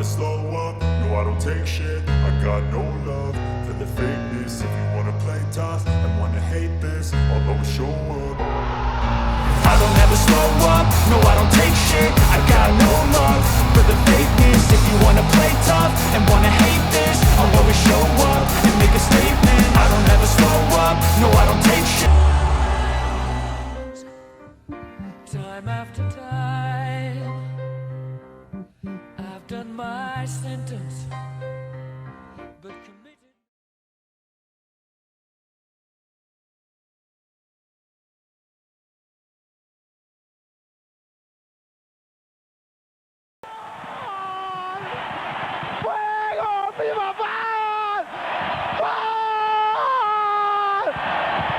slow up, no I don't take shit. I got no love for the fakeness. If you wanna play tough and wanna hate this, I'll always show up. I don't ever slow up, no I don't take shit. I got no love for the fakeness. If you wanna play tough and wanna hate this, I'll always show up and make a statement. I don't ever slow up, no I don't take shit. Time after time, I've done my sentence, but committed. ¡Fuego! ¡Viva Faz! ¡Faz!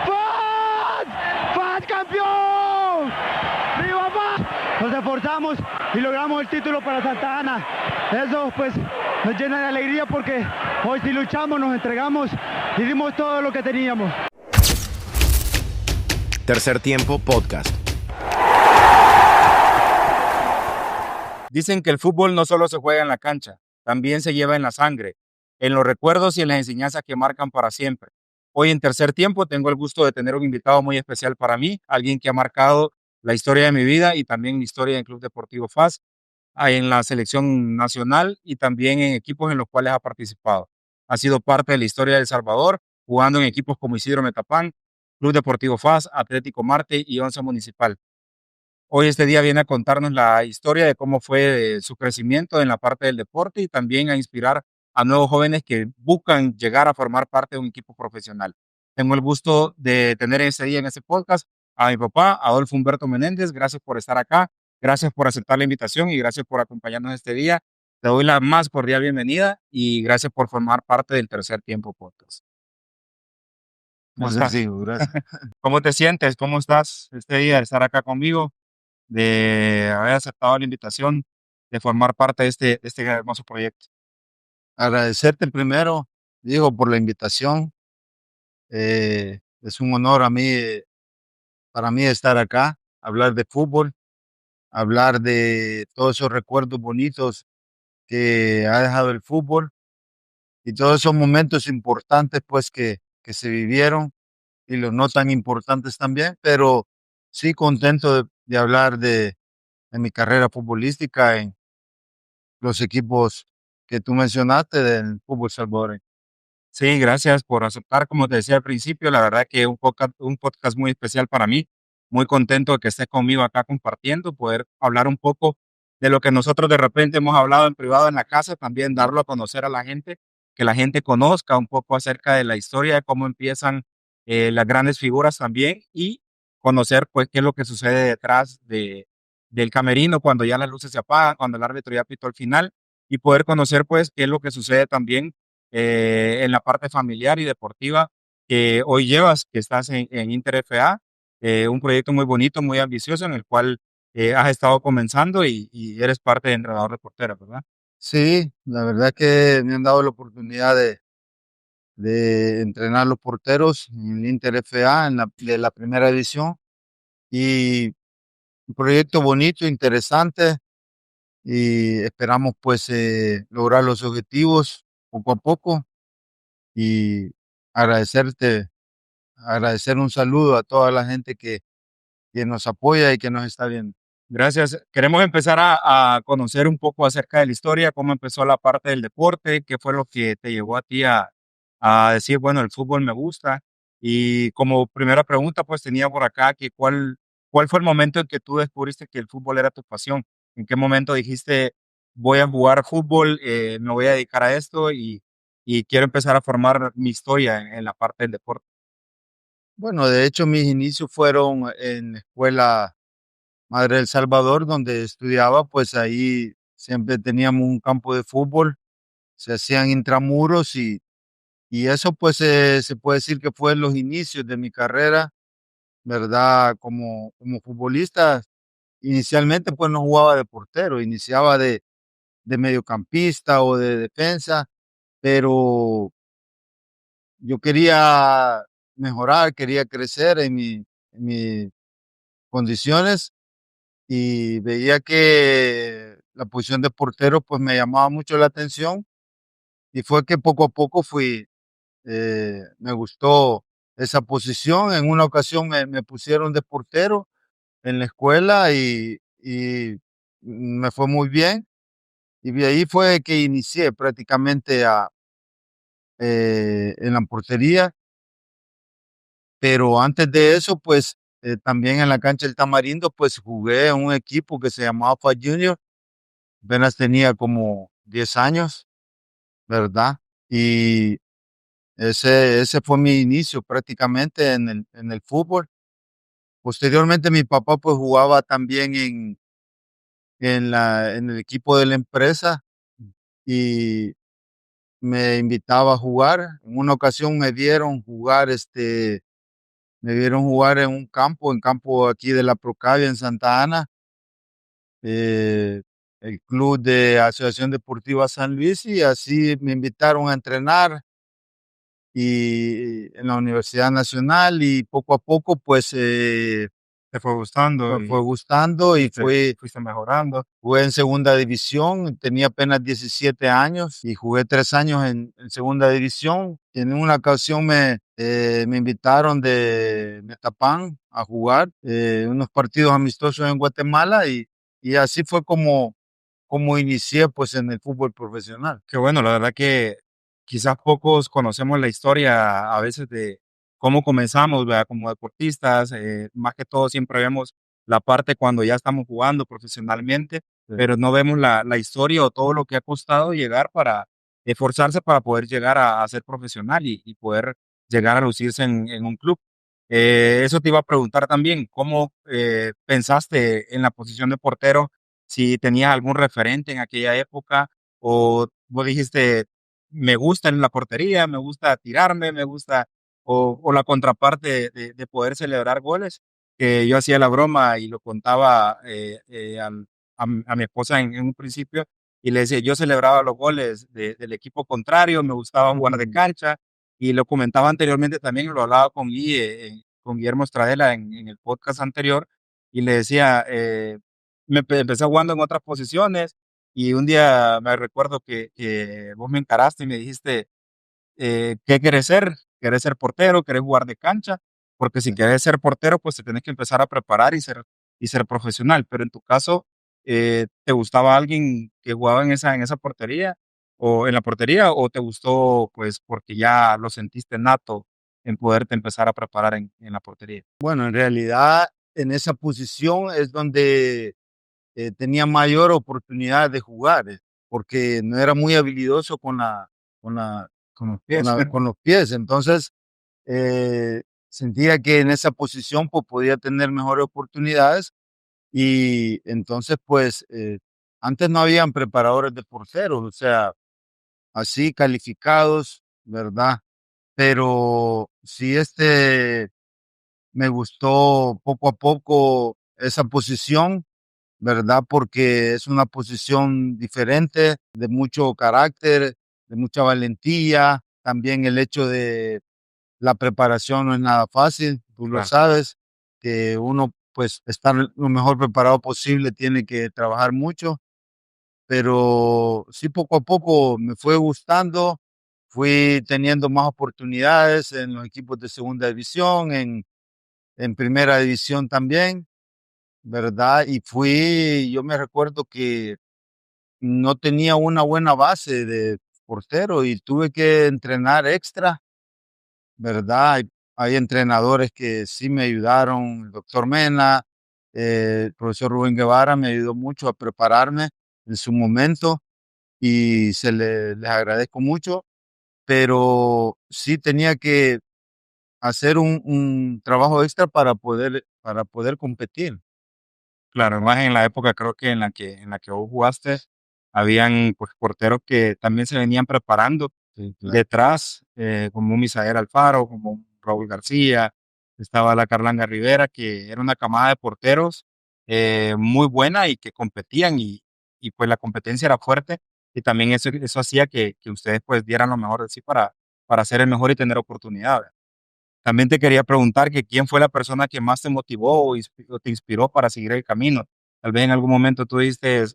¡Faz! ¡Faz campeón! ¡Viva Faz! Nos esforzamos y logramos el título para Santa Ana. Eso pues nos llena de alegría porque hoy sí luchamos, nos entregamos y dimos todo lo que teníamos. Tercer Tiempo Podcast. Dicen que el fútbol no solo se juega en la cancha, también se lleva en la sangre, en los recuerdos y en las enseñanzas que marcan para siempre. Hoy en Tercer Tiempo tengo el gusto de tener un invitado muy especial para mí, alguien que ha marcado la historia de mi vida y también mi historia en el Club Deportivo FAS, en la selección nacional y también en equipos en los cuales ha participado. Ha sido parte de la historia de El Salvador, jugando en equipos como Isidro Metapán, Club Deportivo FAS, Atlético Marte y Once Municipal. Hoy este día viene a contarnos la historia de cómo fue su crecimiento en la parte del deporte y también a inspirar a nuevos jóvenes que buscan llegar a formar parte de un equipo profesional. Tengo el gusto de tener este día en este podcast a mi papá, Adolfo Humberto Menéndez. Gracias por estar acá, gracias por aceptar la invitación y gracias por acompañarnos este día. Te doy la más cordial bienvenida y gracias por formar parte del Tercer Tiempo Podcast. ¿Cómo estás? Sí, gracias. ¿Cómo te sientes? ¿Cómo estás este día de estar acá conmigo? De haber aceptado la invitación de formar parte de este hermoso proyecto. Agradecerte primero, digo, por la invitación. Es un honor para mí estar acá, hablar de fútbol, hablar de todos esos recuerdos bonitos que ha dejado el fútbol y todos esos momentos importantes pues que se vivieron y los no tan importantes también, pero sí contento de hablar de mi carrera futbolística en los equipos que tú mencionaste del fútbol salvadoreño. Sí, gracias por aceptar. Como te decía al principio, la verdad que un podcast muy especial para mí. Muy contento de que estés conmigo acá compartiendo, poder hablar un poco de lo que nosotros de repente hemos hablado en privado en la casa, también darlo a conocer a la gente, que la gente conozca un poco acerca de la historia, de cómo empiezan las grandes figuras también y conocer pues qué es lo que sucede detrás del camerino cuando ya las luces se apagan, cuando el árbitro ya pitó al final y poder conocer pues qué es lo que sucede también en la parte familiar y deportiva que hoy llevas, que estás en Inter FA, un proyecto muy bonito, muy ambicioso, en el cual has estado comenzando y eres parte de entrenador de porteras, ¿verdad? Sí, la verdad que me han dado la oportunidad de entrenar los porteros en el Inter FA de la primera división y un proyecto bonito, interesante y esperamos pues lograr los objetivos poco a poco y agradecerte, agradecer un saludo a toda la gente que nos apoya y que nos está viendo. Gracias. Queremos empezar a conocer un poco acerca de la historia, cómo empezó la parte del deporte, qué fue lo que te llevó a ti a decir, bueno, el fútbol me gusta. Y como primera pregunta, pues tenía por acá que cuál fue el momento en que tú descubriste que el fútbol era tu pasión. ¿En qué momento dijiste, voy a jugar fútbol, me voy a dedicar a esto y quiero empezar a formar mi historia en la parte del deporte? Bueno, de hecho mis inicios fueron en la escuela Madre del Salvador, donde estudiaba, pues ahí siempre teníamos un campo de fútbol, se hacían intramuros y eso pues se puede decir que fue los inicios de mi carrera, ¿verdad? Como futbolista, inicialmente pues no jugaba de portero, iniciaba de mediocampista o de defensa, pero yo quería mejorar, quería crecer en mis condiciones y veía que la posición de portero pues me llamaba mucho la atención y fue que poco a poco me gustó esa posición. En una ocasión me pusieron de portero en la escuela y me fue muy bien. Y de ahí fue que inicié prácticamente en la portería, pero antes de eso, pues también en la cancha del Tamarindo, pues jugué en un equipo que se llamaba FA Junior, apenas tenía como 10 años, ¿verdad? Y ese fue mi inicio prácticamente en el fútbol. Posteriormente mi papá pues jugaba también en el equipo de la empresa y me invitaba a jugar. En una ocasión me vieron jugar en campo aquí de la Procavia en Santa Ana, eh, el club de Asociación Deportiva San Luis, y así me invitaron a entrenar y en la Universidad Nacional y poco a poco pues Te fue gustando fue y gustando y fuiste mejorando. jugué en segunda división, tenía apenas 17 años y jugué 3 años en segunda división. Y en una ocasión me invitaron de Metapán a jugar unos partidos amistosos en Guatemala y así fue como inicié pues en el fútbol profesional. Qué bueno, la verdad que quizás pocos conocemos la historia a veces de cómo comenzamos, ¿verdad? Como deportistas, más que todo siempre vemos la parte cuando ya estamos jugando profesionalmente, Sí. pero no vemos la historia o todo lo que ha costado llegar para esforzarse para poder llegar a ser profesional y poder llegar a lucirse en un club. Eso te iba a preguntar también, ¿cómo pensaste en la posición de portero? Si tenías algún referente en aquella época o vos dijiste, me gusta en la portería, me gusta tirarme, me gusta, o la contraparte de poder celebrar goles, que yo hacía la broma y lo contaba a mi esposa en un principio y le decía, yo celebraba los goles del equipo contrario, me gustaba jugar de cancha y lo comentaba anteriormente también, lo hablaba con Guillermo Estradela en el podcast anterior y le decía, empecé jugando en otras posiciones y un día me recuerdo que vos me encaraste y me dijiste, ¿qué querés ser? ¿Querés ser portero? ¿Querés jugar de cancha? Porque si querés ser portero, pues te tenés que empezar a preparar y ser profesional. Pero en tu caso, ¿te gustaba alguien que jugaba en esa portería o en la portería o te gustó pues porque ya lo sentiste nato en poderte empezar a preparar en la portería? Bueno, en realidad en esa posición es donde tenía mayor oportunidad de jugar, porque no era muy habilidoso con la, Con los pies. con los pies. Entonces, sentía que en esa posición pues, podía tener mejores oportunidades y entonces, pues, antes no habían preparadores de porteros, o sea, así calificados, ¿verdad? Pero sí, me gustó poco a poco esa posición, ¿verdad? Porque es una posición diferente, de mucho carácter, de mucha valentía. También el hecho de la preparación no es nada fácil, tú lo Claro. sabes, que uno, pues, estar lo mejor preparado posible, tiene que trabajar mucho, pero sí, poco a poco me fue gustando, fui teniendo más oportunidades en los equipos de segunda división, en primera división también, ¿verdad? Yo me recuerdo que no tenía una buena base de portero y tuve que entrenar extra, ¿verdad? Hay entrenadores que sí me ayudaron, el doctor Mena, el profesor Rubén Guevara me ayudó mucho a prepararme en su momento y les agradezco mucho, pero sí tenía que hacer un trabajo extra para poder competir. Claro, más en la época creo que en la que vos jugaste, habían pues porteros que también se venían preparando Sí, claro. detrás, como un Misael Alfaro, como un Raúl García, estaba la Carlanga Rivera, que era una camada de porteros muy buena y que competían y pues la competencia era fuerte y también eso hacía que ustedes pues dieran lo mejor de sí para ser el mejor y tener oportunidades. También te quería preguntar que quién fue la persona que más te motivó o te inspiró para seguir el camino, Tal vez en algún momento tú dijiste,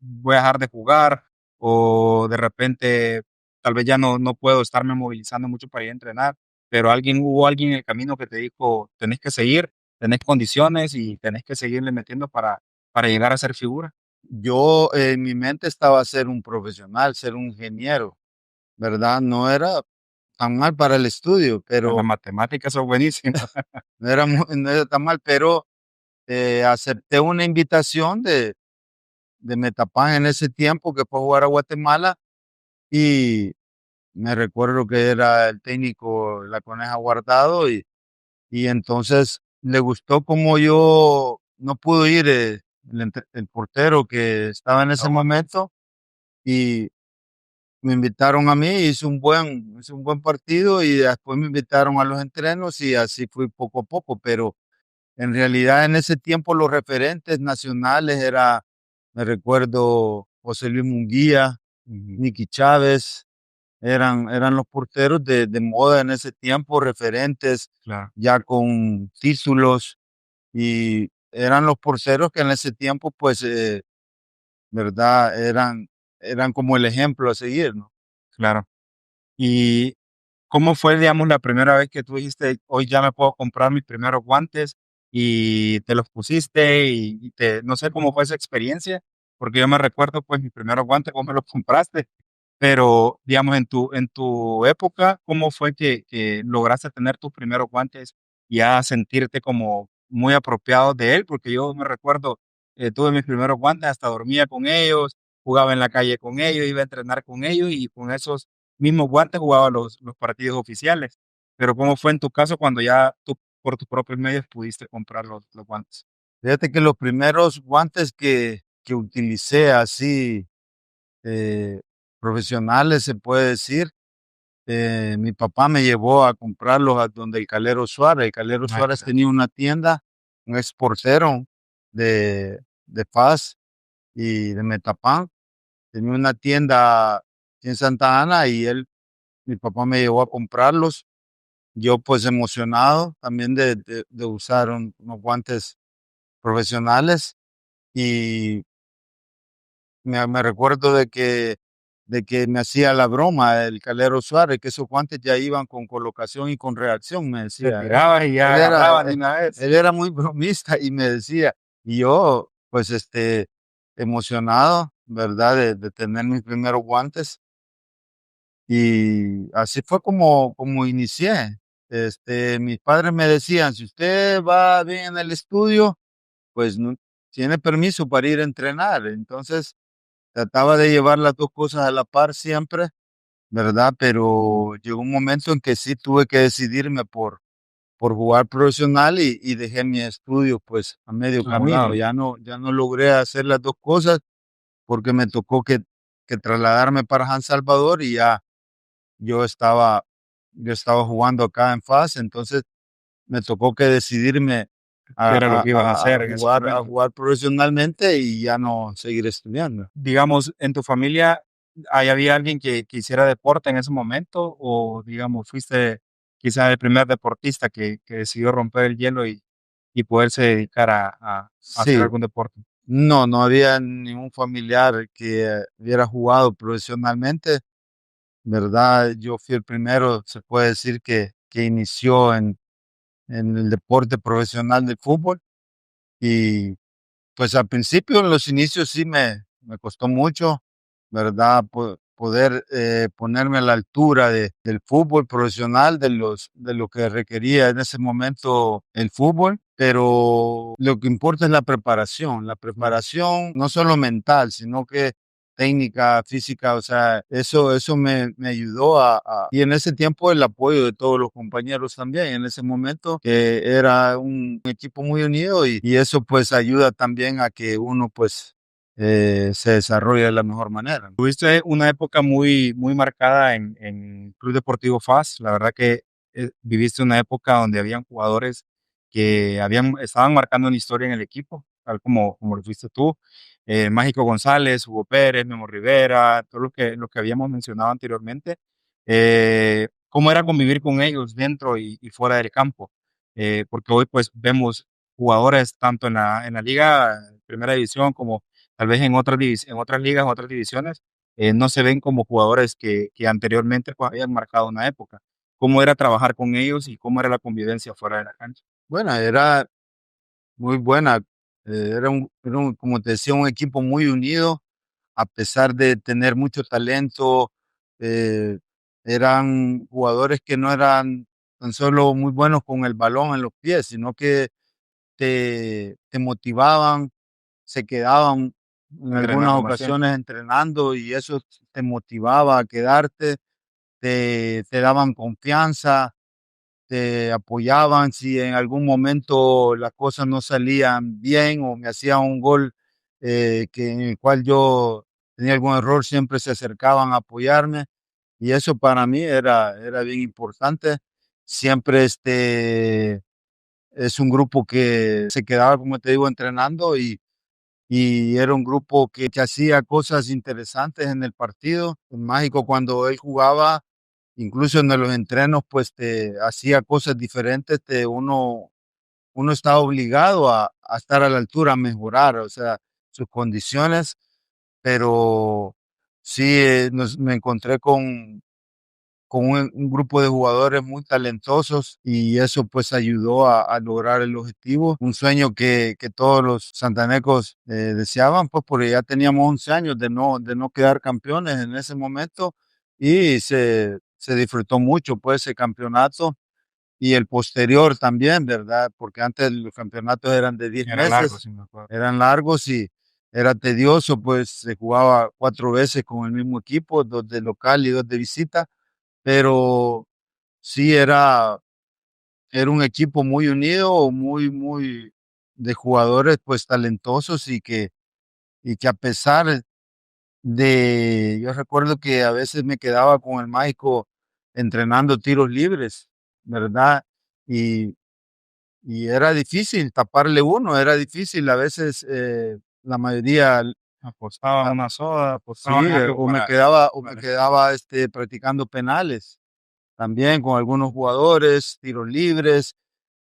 voy a dejar de jugar o de repente tal vez ya no puedo estarme movilizando mucho para ir a entrenar, pero hubo alguien en el camino que te dijo, tenés que seguir, tenés condiciones y tenés que seguirle metiendo para llegar a ser figura. Yo en mi mente estaba ser un profesional, ser un ingeniero, ¿verdad? No era tan mal para el estudio, En las pero matemáticas son buenísimas. no era tan mal, pero acepté una invitación de Metapan en ese tiempo que fue a jugar a Guatemala y me recuerdo que era el técnico La Coneja Guardado y entonces le gustó como yo no pude ir, el portero que estaba en ese momento y me invitaron a mí, hice un buen partido y después me invitaron a los entrenos y así fui poco a poco, pero en realidad en ese tiempo los referentes nacionales me recuerdo, José Luis Munguía, Ujú, Nicky Chávez, eran los porteros de moda en ese tiempo, referentes claro, ya con títulos y eran los porteros que en ese tiempo, pues, ¿verdad? Eran como el ejemplo a seguir, ¿no? claro. ¿Y cómo fue, digamos, la primera vez que tú dijiste, hoy ya me puedo comprar mis primeros guantes y te los pusiste no sé cómo fue esa experiencia? Porque yo me recuerdo, pues, mis primeros guantes, vos me los compraste, pero, digamos, en tu época, ¿cómo fue que lograste tener tus primeros guantes y ya sentirte como muy apropiado de él? Porque yo me recuerdo, tuve mis primeros guantes, hasta dormía con ellos, jugaba en la calle con ellos, iba a entrenar con ellos y con esos mismos guantes jugaba los partidos oficiales. Pero, ¿cómo fue en tu caso cuando ya tú, por tus propios medios, pudiste comprar los guantes? Fíjate que los primeros guantes que utilicé así, eh, profesionales, se puede decir, mi papá me llevó a comprarlos a donde el Calero Suárez. El Calero Ay, Suárez claro. tenía una tienda, un exportero de Paz y de Metapán. Tenía una tienda en Santa Ana y mi papá me llevó a comprarlos. Yo pues emocionado también de usar unos guantes profesionales y me recuerdo de que me hacía la broma el Calero Suárez, que esos guantes ya iban con colocación y con reacción, me Te decía. tirabas y ya Él era, agarrabas de una vez. él era muy bromista y me decía, y yo pues emocionado, ¿verdad? De tener mis primeros guantes. Y así fue como inicié. Mis padres me decían, si usted va bien en el estudio, pues no, tiene permiso para ir a entrenar. Entonces trataba de llevar las dos cosas a la par siempre, ¿verdad? Pero llegó un momento en que sí tuve que decidirme por jugar profesional y dejé mi estudio pues a medio A un camino. lado. Ya no logré hacer las dos cosas porque me tocó que trasladarme para San Salvador y ya yo estaba, yo estaba jugando acá en FAS, entonces me tocó que decidirme ¿Qué era lo que ibas a hacer en ese a momento? jugar profesionalmente y ya no seguir estudiando. Digamos, en tu familia, ¿ahí había alguien que hiciera deporte en ese momento? O, digamos, fuiste quizá el primer deportista que decidió romper el hielo y poderse dedicar a hacer Sí, algún deporte. no había ningún familiar que hubiera jugado profesionalmente, ¿verdad? Yo fui el primero, se puede decir, que inició en el deporte profesional del fútbol y pues al principio, en los inicios sí me costó mucho, ¿verdad? Poder ponerme a la altura del fútbol profesional, de lo que requería en ese momento el fútbol, pero lo que importa es la Claro, preparación no solo mental, sino que técnica, física, o sea, eso me ayudó y en ese tiempo el apoyo de todos los compañeros también, en ese momento que era un equipo muy unido y eso pues ayuda también a que uno pues se desarrolle de la mejor manera. tuviste una época muy, muy marcada en Club Deportivo FAS. La verdad que viviste una época donde habían jugadores que estaban marcando una historia en el equipo, tal como lo fuiste tú. Mágico González, Hugo Pérez, Memo Rivera, todo lo que habíamos mencionado anteriormente. ¿Cómo era convivir con ellos dentro y fuera del campo? Porque hoy pues vemos jugadores tanto en la liga primera división, como tal vez en otras ligas, en otras divisiones, no se ven como jugadores que anteriormente pues, habían marcado una época. ¿Cómo era trabajar con ellos y cómo era la convivencia fuera de la cancha? Bueno, era muy buena. Como te decía, un equipo muy unido, a pesar de tener mucho talento. eh, Eran jugadores que no eran tan solo muy buenos con el balón en los pies, sino que te motivaban, se quedaban en algunas Entrenando más tiempo. ocasiones entrenando y eso te motivaba a quedarte, te daban confianza, te apoyaban si en algún momento las cosas no salían bien o me hacían un gol en el cual yo tenía algún error, siempre se acercaban a apoyarme y eso para mí era bien importante. Siempre es un grupo que se quedaba, como te digo, entrenando y era un grupo que hacía cosas interesantes en el partido. Mágico cuando él jugaba, incluso en los entrenos, pues te hacía cosas diferentes, uno estaba obligado a estar a la altura, a mejorar, o sea, sus condiciones, pero sí, me encontré con un grupo de jugadores muy talentosos y eso pues ayudó a lograr el objetivo, un sueño que todos los santanecos deseaban, pues porque ya teníamos 11 años de no quedar campeones en ese momento y se disfrutó mucho pues ese campeonato y el posterior también, ¿verdad? Porque antes los campeonatos eran de 10 Era largo, meses, sí me acuerdo. eran largos y era tedioso, pues se jugaba 4 veces con el mismo equipo, 2 de local y 2 de visita, pero sí era un equipo muy unido, muy de jugadores pues talentosos y que a pesar yo recuerdo que a veces me quedaba con el Mágico entrenando tiros libres, ¿verdad? Y, y era difícil taparle uno, era difícil, a veces la mayoría, Apostaban ah, una soda, sí, apostaban algo o me para quedaba practicando penales también con algunos jugadores, tiros libres,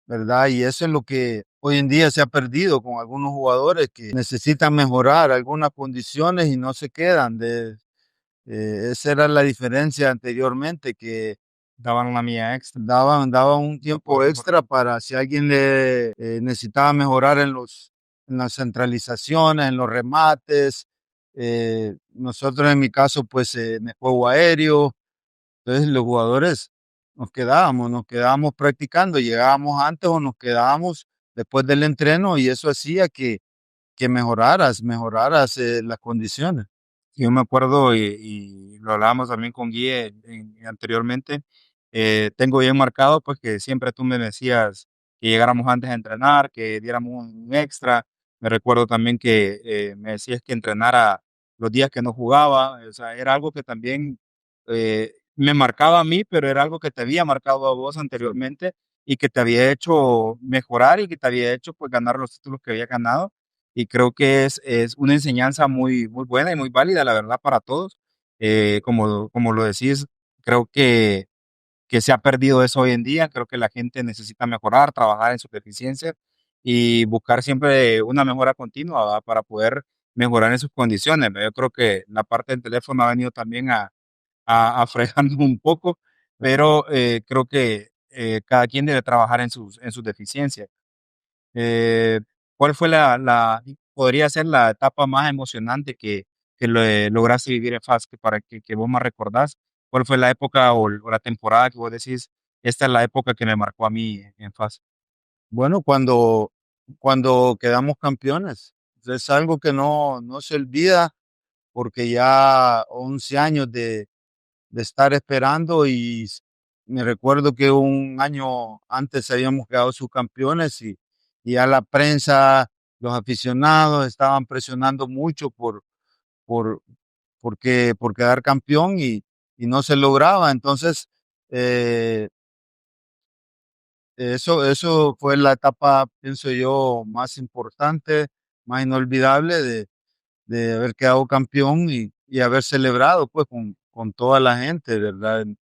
¿verdad? Y eso es lo que hoy en día se ha perdido con algunos jugadores que necesitan mejorar algunas condiciones y no se quedan. Esa era la diferencia anteriormente, que daban una milla extra. daban un No tiempo podía extra para si alguien le necesitaba mejorar en las centralizaciones, en los remates. Nosotros en mi caso, pues en el juego aéreo, entonces los jugadores nos quedábamos practicando, llegábamos antes o nos quedábamos después del entreno y eso hacía que mejoraras las condiciones. Yo me acuerdo y lo hablábamos también con Guille anteriormente, tengo bien marcado pues que siempre tú me decías que llegáramos antes a entrenar, que diéramos un extra. Me recuerdo también que me decías que entrenara los días que no jugaba, o sea, era algo que también me marcaba a mí, pero era algo que te había marcado a vos anteriormente y que te había hecho mejorar y que te había hecho pues ganar los títulos que había ganado y creo que es una enseñanza muy, muy buena y muy válida, la verdad, para todos. Como lo decís, creo que se ha perdido eso hoy en día. Creo que la gente necesita mejorar, trabajar en sus deficiencias y buscar siempre una mejora continua, ¿verdad? Para poder mejorar en sus condiciones. Yo creo que la parte del teléfono ha venido también a fregarnos un poco, pero creo que cada quien debe trabajar en sus deficiencias. Eh, ¿Cuál fue podría ser la etapa más emocionante que lograste vivir en FAS, que vos más recordás? ¿Cuál fue la época o la temporada que vos decís, esta es la época que me marcó a mí en FAS? Bueno, cuando quedamos campeones, es algo que no se olvida porque ya 11 años de estar esperando me recuerdo que un año antes habíamos quedado subcampeones y ya la prensa, los aficionados estaban presionando mucho por, por quedar campeón y no se lograba. Entonces, eh, eso fue la etapa, pienso yo, más importante, más inolvidable de haber quedado campeón y haber celebrado pues con toda la gente, ¿verdad? En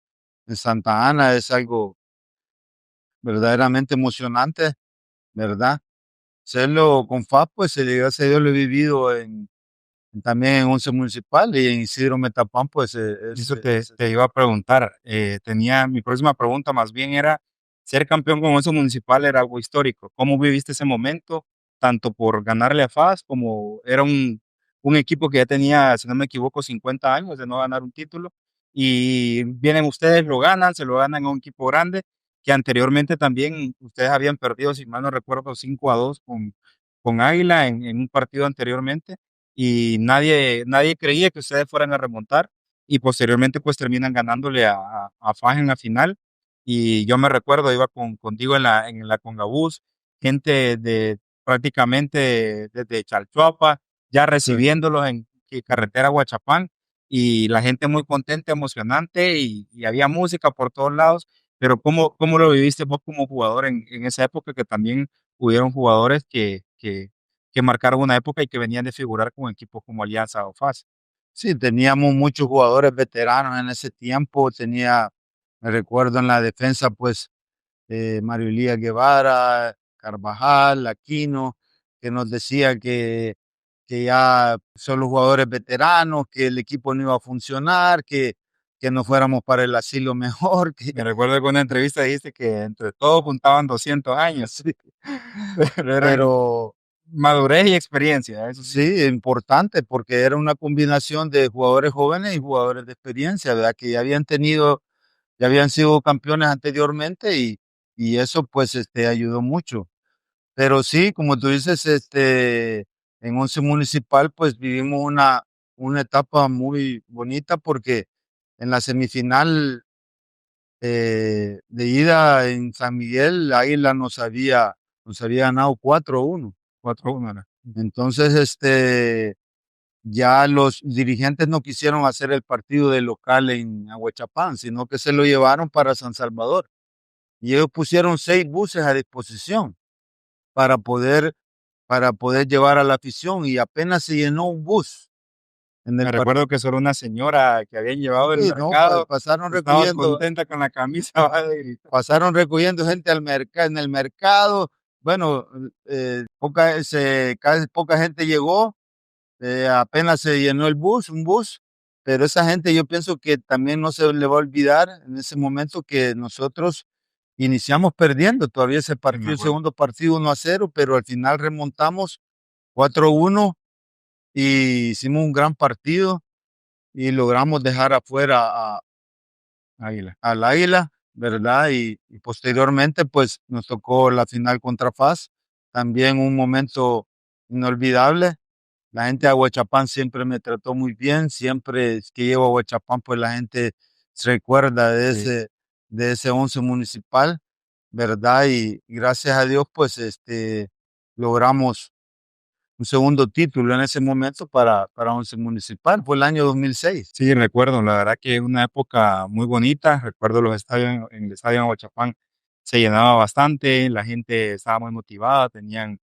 Santa Ana es algo verdaderamente emocionante, ¿verdad? hacerlo con FAS, pues gracias a Dios lo he vivido también en Once Municipal y en Isidro Metapán, pues Eso te iba a preguntar. Mi próxima pregunta más bien era, ser campeón con Once Municipal era algo histórico. ¿Cómo viviste ese momento? Tanto por ganarle a FAS como era un equipo que ya tenía, si no me equivoco, 50 años de no ganar un título. Y vienen ustedes, lo ganan, se lo ganan a un equipo grande que anteriormente también ustedes habían perdido, si mal no recuerdo, 5-2 con Águila en un partido anteriormente y nadie creía que ustedes fueran a remontar y posteriormente pues terminan ganándole a FAS en la final y yo me recuerdo, iba contigo en la Congabús, gente de prácticamente desde Chalchuapa, ya sí. recibiéndolos en carretera Huachapán y la gente muy contenta, emocionante y había música por todos lados, pero ¿cómo lo viviste vos como jugador en esa época que también hubieron jugadores que marcaron una época y que venían de figurar con equipos como Alianza o FAS? Sí, teníamos muchos jugadores veteranos en ese tiempo. Me recuerdo en la defensa, pues Mario Elías Guevara, Carvajal, Aquino, que nos decía que ya son los jugadores veteranos, que el equipo no iba a funcionar, que nos fuéramos para el asilo mejor. Me recuerdo que en una entrevista dijiste que entre todos juntaban 200 años, Sí, pero eran pero madurez y experiencia, eso sí. sí, importante, porque era una combinación de jugadores jóvenes y jugadores de experiencia, ¿verdad? Que ya habían sido campeones anteriormente y eso pues ayudó mucho. Pero sí, como tú dices, en Once Municipal pues vivimos una etapa muy bonita porque en la semifinal de ida en San Miguel, Águila nos había ganado 4-1. 4-1 era. Entonces, ya los dirigentes no quisieron hacer el partido de local en Ahuachapán, sino que se lo llevaron para San Salvador. Y ellos pusieron 6 buses a disposición para poder, para poder llevar a la afición y apenas se llenó un bus en el Me partido. recuerdo que solo una señora que habían llevado del Sí, no, mercado estaba recogiendo, contenta con la camisa baja de gritar. pasaron recogiendo gente en el mercado. Bueno, casi poca gente llegó, apenas se llenó un bus, pero esa gente yo pienso que también no se le va a olvidar en ese momento que nosotros iniciamos perdiendo todavía ese Sí, me partido, el acuerdo. segundo partido 1-0, pero al final remontamos 4-1 y hicimos un gran partido y logramos dejar afuera Águila. al Águila, ¿verdad? Y posteriormente pues nos tocó la final contra FAS, también un momento inolvidable. La gente de Aguachapán siempre me trató muy bien, siempre que llego a Aguachapán, pues la gente se recuerda Sí. de ese once municipal, ¿verdad? Y gracias a Dios, pues logramos un segundo título en ese momento para once municipal, fue el año 2006. Sí, recuerdo, la verdad que es una época muy bonita. Recuerdo los estadios en el estadio de Aguachapán se llenaba bastante, la gente estaba muy motivada, tenían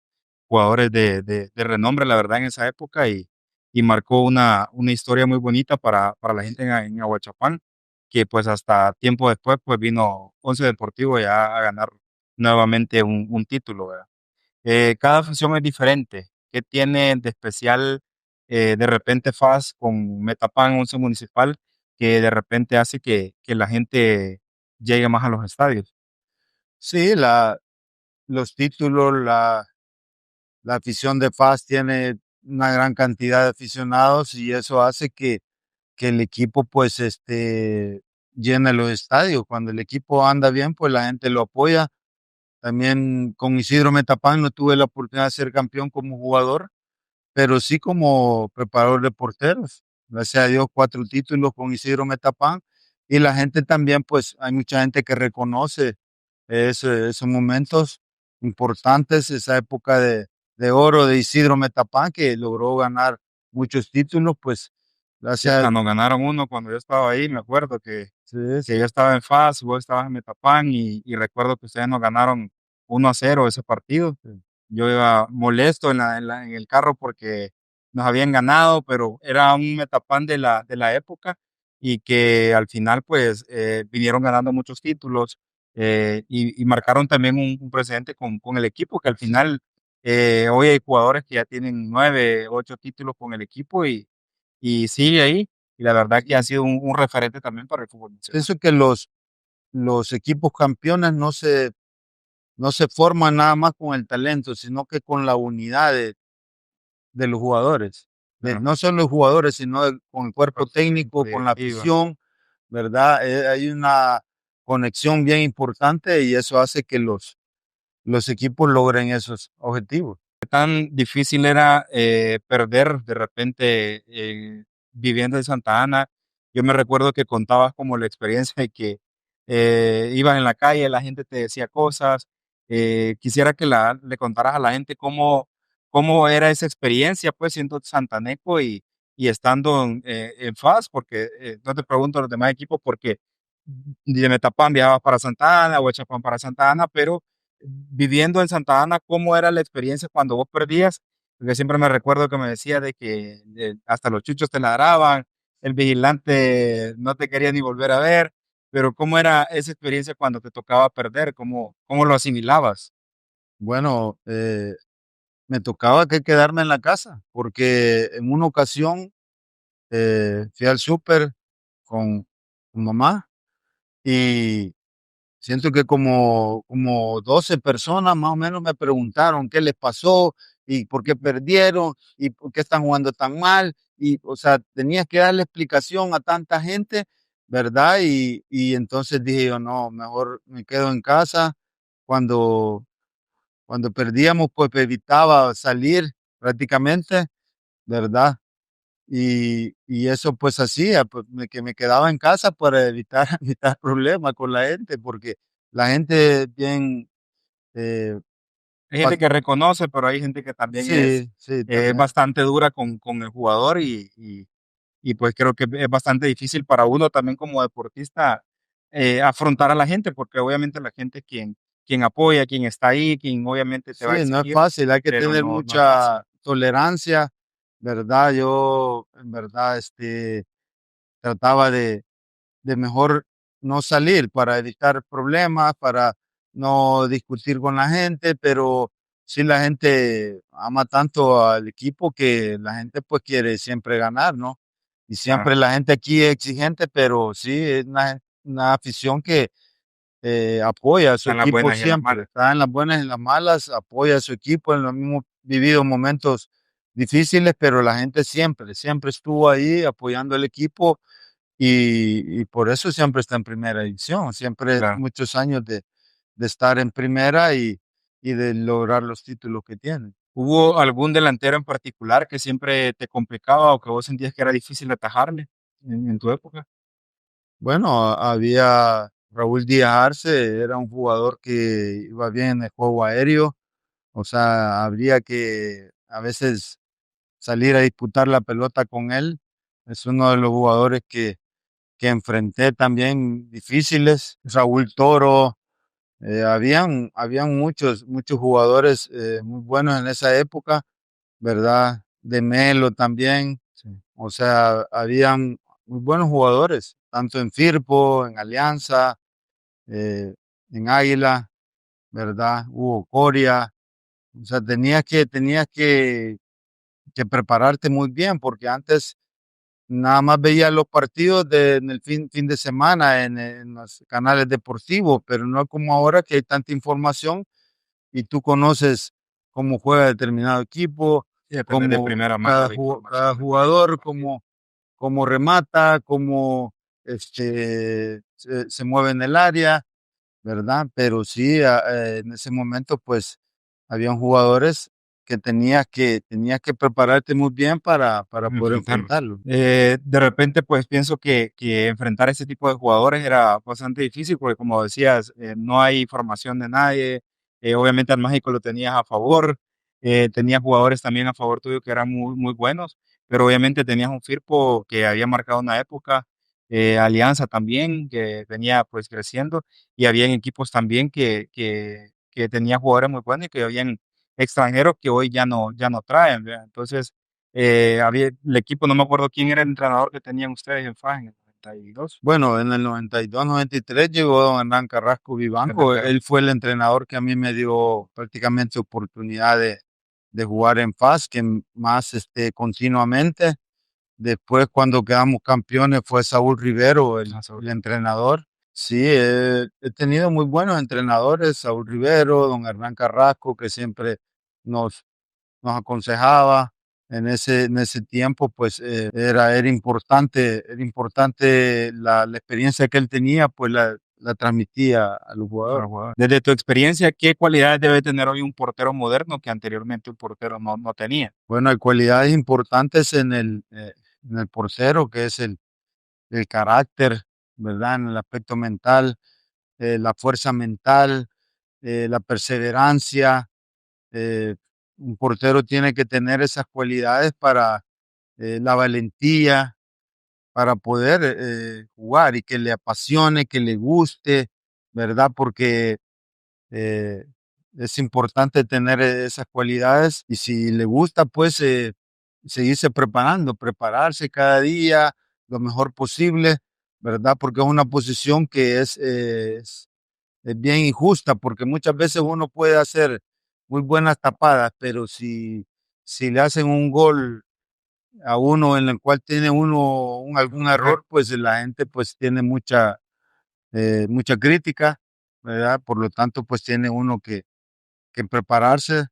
jugadores de renombre, la verdad, en esa época y marcó una historia muy bonita para la gente en Aguachapán, que pues hasta tiempo después pues vino Once Deportivo ya a ganar nuevamente un título, ¿verdad? Cada afición es diferente. ¿Qué tiene de especial de repente FAS con Metapan Once Municipal que de repente hace que la gente llegue más a los estadios? Sí, los títulos, la afición de FAS tiene una gran cantidad de aficionados y eso hace que el equipo pues llene los estadios. Cuando el equipo anda bien, pues la gente lo apoya. También con Isidro Metapán no tuve la oportunidad de ser campeón como jugador, pero sí como preparador de porteros. Gracias a Dios, 4 títulos con Isidro Metapán. Y la gente también, pues hay mucha gente que reconoce esos momentos importantes, esa época de oro de Isidro Metapán, que logró ganar muchos títulos, pues Sí, gracias hasta a... nos ganaron uno cuando yo estaba ahí, me acuerdo Sí, que sí, yo estaba en FAS, vos estabas en Metapán y recuerdo que ustedes nos ganaron 1-0 ese partido. sí. Yo iba molesto en el carro porque nos habían ganado, pero era un Metapán de la época y que al final pues vinieron ganando muchos títulos y marcaron también un precedente con el equipo que al final Hoy hay jugadores que ya tienen 9, 8 títulos con el equipo y sigue ahí. Y la verdad que ha sido un referente también para el fútbol nacional. Pienso que los equipos campeones no se forman nada más con el talento, sino que con la unidad de los jugadores. Claro. No solo los jugadores, sino con el cuerpo Cuerpo técnico, técnico, con la directiva. afición, ¿verdad? Hay una conexión bien importante y eso hace que los equipos logren esos objetivos. Tan difícil era perder de repente viviendo en Santa Ana. Yo me recuerdo que contabas como la experiencia de que ibas en la calle, la gente te decía cosas. Quisiera que le contaras a la gente cómo era esa experiencia, pues siendo santaneco y estando en FAS, porque no te pregunto a los demás equipos, porque de Metapán viajabas para Santa Ana o de Chapán para Santa Ana, pero viviendo en Santa Ana, ¿cómo era la experiencia cuando vos perdías? Porque siempre me recuerdo que me decía de que hasta los chuchos te ladraban, el vigilante no te quería ni volver a ver, pero ¿cómo era esa experiencia cuando te tocaba perder? ¿Cómo lo asimilabas? Bueno, me tocaba que quedarme en la casa, porque en una ocasión fui al súper con mamá y siento que como 12 personas más o menos me preguntaron qué les pasó y por qué perdieron y por qué están jugando tan mal. Y, o sea, tenías que darle explicación a tanta gente, ¿verdad? Y entonces dije yo, no, mejor me quedo en casa. Cuando perdíamos, pues evitaba salir prácticamente, ¿verdad? Y eso pues hacía, pues que me quedaba en casa para evitar, evitar problemas con la gente, porque la gente bien, eh, Hay pa- gente que reconoce, pero hay gente que también sí, sí, es también. bastante dura con el jugador y pues creo que es bastante difícil para uno también como deportista afrontar a la gente, porque obviamente la gente es quien apoya, quien está ahí, quien obviamente te va a Sí, no es exigir, fácil, hay que pero tener no es fácil. mucha tolerancia, ¿verdad? Yo, en verdad, trataba de mejor no salir para evitar problemas, para no discutir con la gente, pero sí la gente ama tanto al equipo que la gente pues quiere siempre ganar, ¿no? Y Claro, siempre la gente aquí es exigente, pero sí es una afición que apoya a su están las equipo buenas y en las siempre, malas. está en las buenas y en las malas, apoya a su equipo, en los mismos vivido momentos difíciles, pero la gente siempre, siempre estuvo ahí apoyando al equipo y por eso siempre está en primera división, siempre Claro. muchos años de estar en primera y de lograr los títulos que tiene. ¿Hubo algún delantero en particular que siempre te complicaba o que vos sentías que era difícil atajarle en tu época? Bueno, había Raúl Díaz Arce, era un jugador que iba bien en el juego aéreo, o sea, habría que a veces salir a disputar la pelota con él. Es uno de los jugadores que enfrenté también difíciles. Raúl Toro, habían muchos jugadores muy buenos en esa época, ¿verdad? De Melo también. Sí. O sea, habían muy buenos jugadores, tanto en Firpo, en Alianza, eh, en Águila, ¿verdad? Hugo Coria. O sea, que prepararte muy bien, porque antes nada más veía los partidos en el fin de semana en los canales deportivos, pero no como ahora que hay tanta información y tú conoces cómo juega determinado equipo, Sí, depende de cómo primera mano la cada información después del jugador, partido. cómo remata, cómo se mueve en el área, ¿verdad? Pero sí, en ese momento, pues, habían jugadores que tenías que prepararte muy bien para poder Enfrentarlos. enfrentarlo. De repente, pues pienso que enfrentar ese tipo de jugadores era bastante difícil porque, como decías, no hay formación de nadie. Obviamente al Mágico lo tenías a favor, tenías jugadores también a favor tuyo que eran muy, muy buenos, pero obviamente tenías un Firpo que había marcado una época, Alianza también, que venía pues creciendo, y habían equipos también que tenían jugadores muy buenos y que habían extranjeros que hoy ya no traen, ¿verdad? Entonces, había el equipo, no me acuerdo quién era el entrenador que tenían ustedes en FAS en el 92. Bueno, en el 92-93 llegó don Hernán Carrasco Hernán Vivanco. Carrasco. Él fue el entrenador que a mí me dio prácticamente oportunidad de jugar en FAS, que más continuamente. Después, cuando quedamos campeones, fue Saúl Rivero el entrenador. Sí, he tenido muy buenos entrenadores, Saúl Rivero, don Hernán Carrasco, que siempre nos, nos aconsejaba. En ese tiempo, pues era importante la experiencia que él tenía, pues la transmitía a los jugadores. Desde tu experiencia, ¿qué cualidades debe tener hoy un portero moderno que anteriormente un portero no tenía? Bueno, hay cualidades importantes en el portero, que es el carácter, ¿verdad? En el aspecto mental, la fuerza mental, la perseverancia. eh, un portero tiene que tener esas cualidades para la valentía, para poder jugar y que le apasione, que le guste, ¿verdad? Porque eh, es importante tener esas cualidades y si le gusta, pues seguirse preparando, prepararse cada día lo mejor posible, ¿verdad? Porque es una posición que es bien injusta, porque muchas veces uno puede hacer muy buenas tapadas, pero si le hacen un gol a uno en el cual tiene uno algún error, pues la gente pues tiene mucha crítica, ¿verdad? Por lo tanto, pues tiene uno que prepararse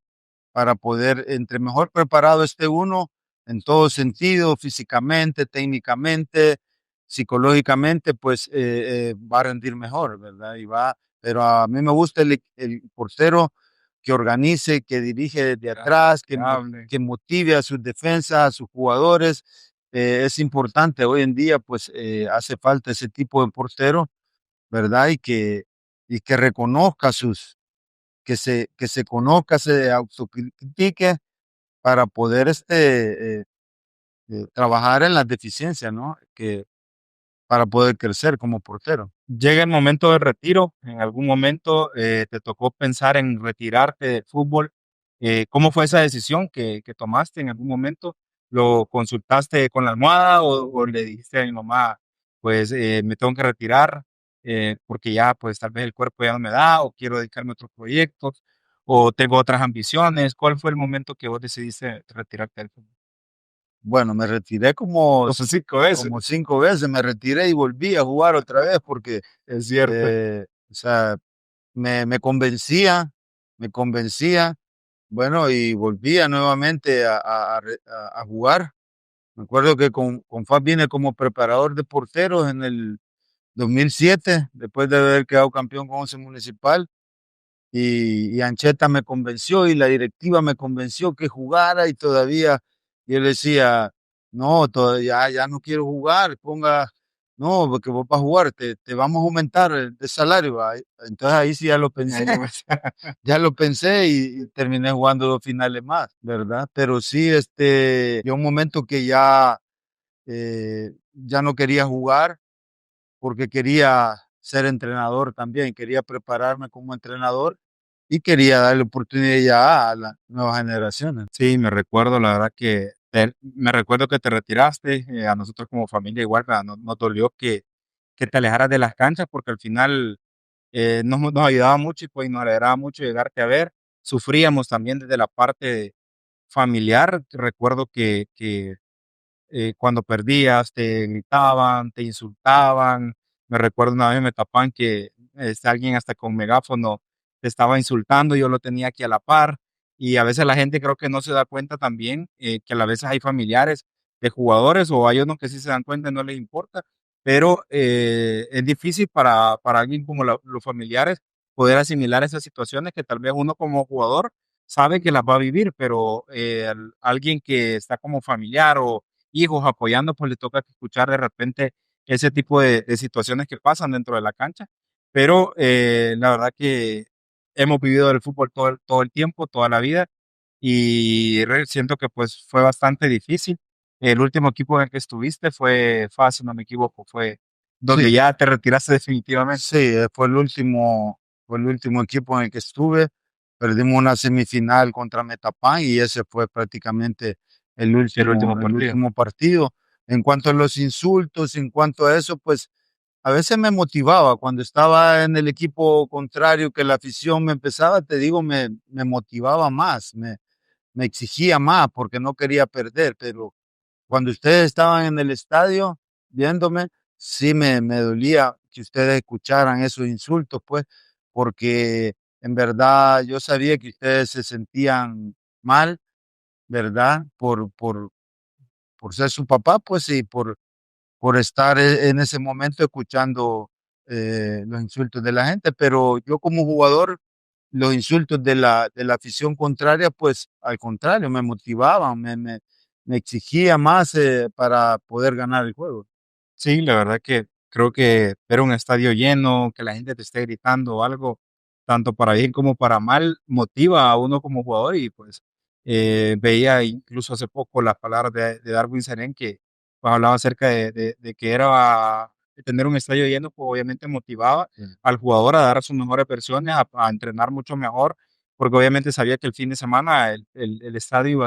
para poder, entre mejor preparado esté uno en todo sentido, físicamente, técnicamente, psicológicamente, pues va a rendir mejor, ¿verdad? Pero a mí me gusta el portero que organice, que dirige desde atrás, que motive a sus defensas, a sus jugadores. Es importante hoy en día, pues hace falta ese tipo de portero, ¿verdad? Y que reconozca que se conozca, se autocritique para poder trabajar en las deficiencias, ¿no? Para poder crecer como portero. Llega el momento del retiro, en algún momento te tocó pensar en retirarte del fútbol. ¿Cómo fue esa decisión que tomaste en algún momento? ¿Lo consultaste con la almohada o le dijiste a mi mamá, pues me tengo que retirar porque ya pues tal vez el cuerpo ya no me da o quiero dedicarme a otros proyectos o tengo otras ambiciones? ¿Cuál fue el momento que vos decidiste retirarte del fútbol? Bueno, me retiré como, Como 5 veces. como 5 veces, me retiré y volví a jugar otra vez porque, Es cierto. o sea, me convencía, bueno, y volvía nuevamente a jugar. Me acuerdo que con FAS vine como preparador de porteros en el 2007, después de haber quedado campeón con Once Municipal. Y Ancheta me convenció y la directiva me convenció que jugara y todavía yo le decía, no, todavía ya no quiero jugar, no, porque vos para jugar te vamos a aumentar de salario. ¿Va? Entonces ahí sí ya lo pensé, ya lo pensé y terminé jugando 2 finales más, ¿verdad? Pero sí, yo un momento que ya no quería jugar porque quería ser entrenador también, quería prepararme como entrenador y quería darle oportunidad ya a las nuevas generaciones. Sí, me recuerdo, la verdad que me recuerdo que te retiraste, a nosotros como familia igual, ¿verdad? Nos dolió que te alejaras de las canchas porque al final nos ayudaba mucho y pues nos alegraba mucho llegarte a ver. Sufríamos también desde la parte familiar. Recuerdo que cuando perdías, te gritaban, te insultaban. Me recuerdo una vez me tapan que alguien hasta con megáfono te estaba insultando, yo lo tenía aquí a la par. Y a veces la gente creo que no se da cuenta también que a veces hay familiares de jugadores o hay unos que sí se dan cuenta y no les importa, pero es difícil para alguien como los familiares poder asimilar esas situaciones que tal vez uno como jugador sabe que las va a vivir, pero alguien que está como familiar o hijos apoyando, pues le toca escuchar de repente ese tipo de situaciones que pasan dentro de la cancha. Pero la verdad que hemos vivido el fútbol todo el tiempo, toda la vida, y siento que pues fue bastante difícil. El último equipo en el que estuviste fue FAS, si no me equivoco, fue donde Sí, ya te retiraste definitivamente. sí, fue el último equipo en el que estuve. Perdimos una semifinal contra Metapán y ese fue prácticamente el Sí, el último, último el partido. último partido. En cuanto a los insultos, en cuanto a eso, pues a veces me motivaba cuando estaba en el equipo contrario, que la afición me empezaba, te digo, me motivaba más, me exigía más porque no quería perder, pero cuando ustedes estaban en el estadio viéndome, sí me dolía que ustedes escucharan esos insultos, pues, porque en verdad yo sabía que ustedes se sentían mal, ¿verdad? Por ser su papá, pues, y por estar en ese momento escuchando los insultos de la gente, pero yo como jugador, los insultos de la afición contraria, pues al contrario, me motivaban, me exigía más para poder ganar el juego. Sí, la verdad que creo que ver un estadio lleno, que la gente te esté gritando o algo, tanto para bien como para mal, motiva a uno como jugador y pues veía incluso hace poco las palabras de Darwin Serén que pues, hablaba acerca de que era tener un estadio lleno, pues obviamente motivaba Sí. al jugador a dar sus mejores versiones, a entrenar mucho mejor, porque obviamente sabía que el fin de semana el estadio iba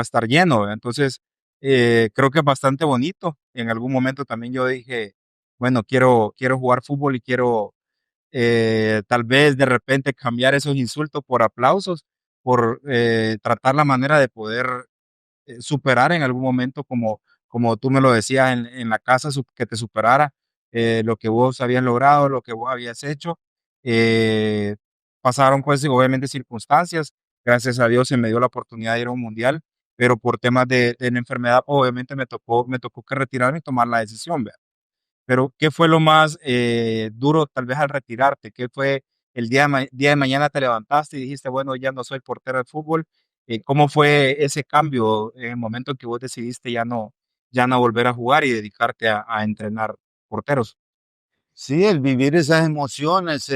a estar lleno, ¿verdad? Entonces, creo que es bastante bonito. En algún momento también yo dije, bueno, quiero jugar fútbol y quiero tal vez de repente cambiar esos insultos por aplausos, por tratar la manera de poder superar en algún momento, como tú me lo decías en la casa, que te superara lo que vos habías logrado, lo que vos habías hecho. Eh, Pasaron pues obviamente circunstancias, gracias a Dios se me dio la oportunidad de ir a un mundial, pero por temas de la enfermedad, pues, obviamente me tocó que retirarme y tomar la decisión, ¿verdad? Pero, ¿qué fue lo más, duro tal vez al retirarte? ¿Qué fue el día de mañana te levantaste y dijiste: "Bueno, ya no soy portero de fútbol"? ¿Cómo fue ese cambio en el momento en que vos decidiste ya no volver a jugar y dedicarte a entrenar porteros? Sí, el vivir esas emociones,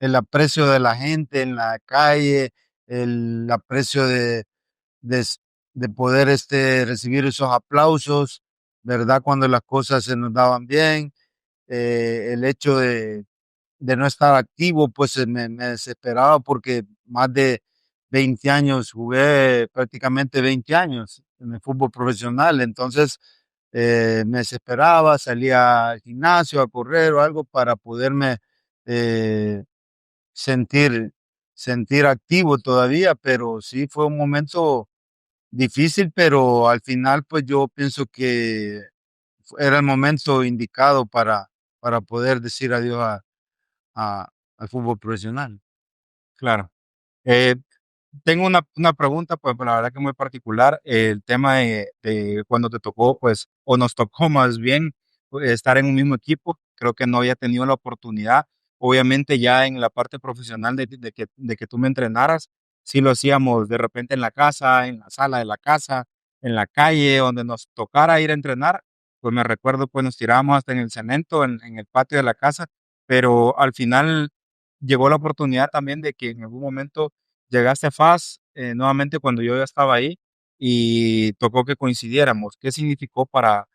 el aprecio de la gente en la calle, el aprecio de, s- de poder recibir esos aplausos, ¿verdad? Cuando las cosas se nos daban bien, el hecho de no estar activo, pues me desesperaba porque más de 20 años, jugué prácticamente 20 años en el fútbol profesional, entonces me desesperaba, salía al gimnasio a correr o algo para poderme eh, sentir, sentir activo todavía, pero sí fue un momento difícil, pero al final pues yo pienso que era el momento indicado para poder decir adiós a- al fútbol profesional. Claro. Eh, Tengo una pregunta, pues, la verdad que muy particular. El tema de cuando te tocó, pues, o nos tocó más bien, estar en un mismo equipo. Creo que no había tenido la oportunidad. Obviamente, ya en la parte profesional de que tú me entrenaras, sí lo hacíamos de repente en la casa, en la sala de la casa, en la calle, donde nos tocara ir a entrenar. Pues me recuerdo, pues nos tirábamos hasta en el cemento, en el patio de la casa, pero al final llegó la oportunidad también de que en algún momento llegaste a FAS, nuevamente cuando yo ya estaba ahí y tocó que coincidiéramos. ¿Qué significó para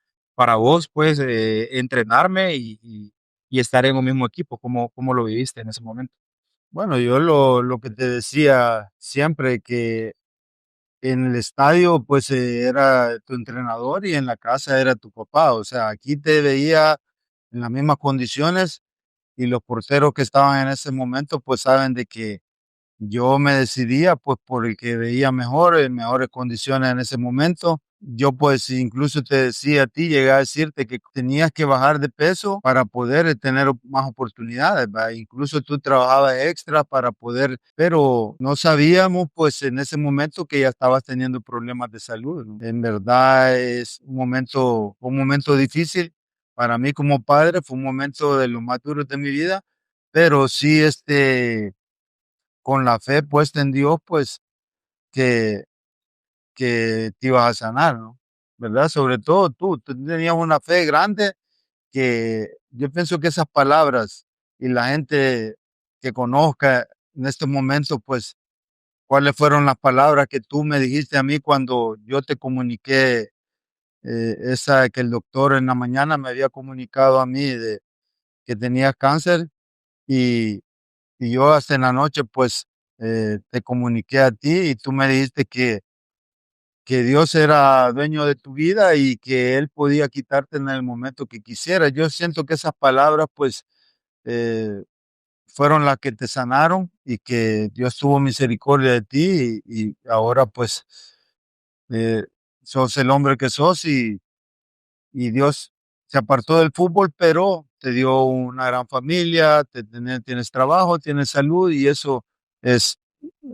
vos, pues, entrenarme y estar en un mismo equipo? ¿Cómo lo viviste en ese momento? Bueno, yo lo que te decía siempre, que en el estadio, pues, era tu entrenador y en la casa era tu papá. O sea, aquí te veía en las mismas condiciones y los porteros que estaban en ese momento, pues, saben de que yo me decidía, pues, por el que veía mejor, en mejores condiciones en ese momento. Yo, pues, incluso te decía a ti, llegué a decirte que tenías que bajar de peso para poder tener más oportunidades, ¿va? Incluso tú trabajabas extra para poder, pero no sabíamos, pues, en ese momento que ya estabas teniendo problemas de salud, ¿no? En verdad es un momento difícil para mí como padre, fue un momento de los más duros de mi vida, pero sí, con la fe puesta en Dios, pues, que te ibas a sanar, ¿no? ¿Verdad? Sobre todo tú tenías una fe grande que yo pienso que esas palabras y la gente que conozca en este momento, pues, cuáles fueron las palabras que tú me dijiste a mí cuando yo te comuniqué, esa que el doctor en la mañana me había comunicado a mí de que tenía cáncer y yo hasta en la noche, pues, te comuniqué a ti y tú me dijiste que Dios era dueño de tu vida y que Él podía quitarte en el momento que quisiera. Yo siento que esas palabras, pues, eh, fueron las que te sanaron y que Dios tuvo misericordia de ti y ahora pues eh, sos el hombre que sos y Dios se apartó del fútbol, pero te dio una gran familia, tienes trabajo, tienes salud y eso es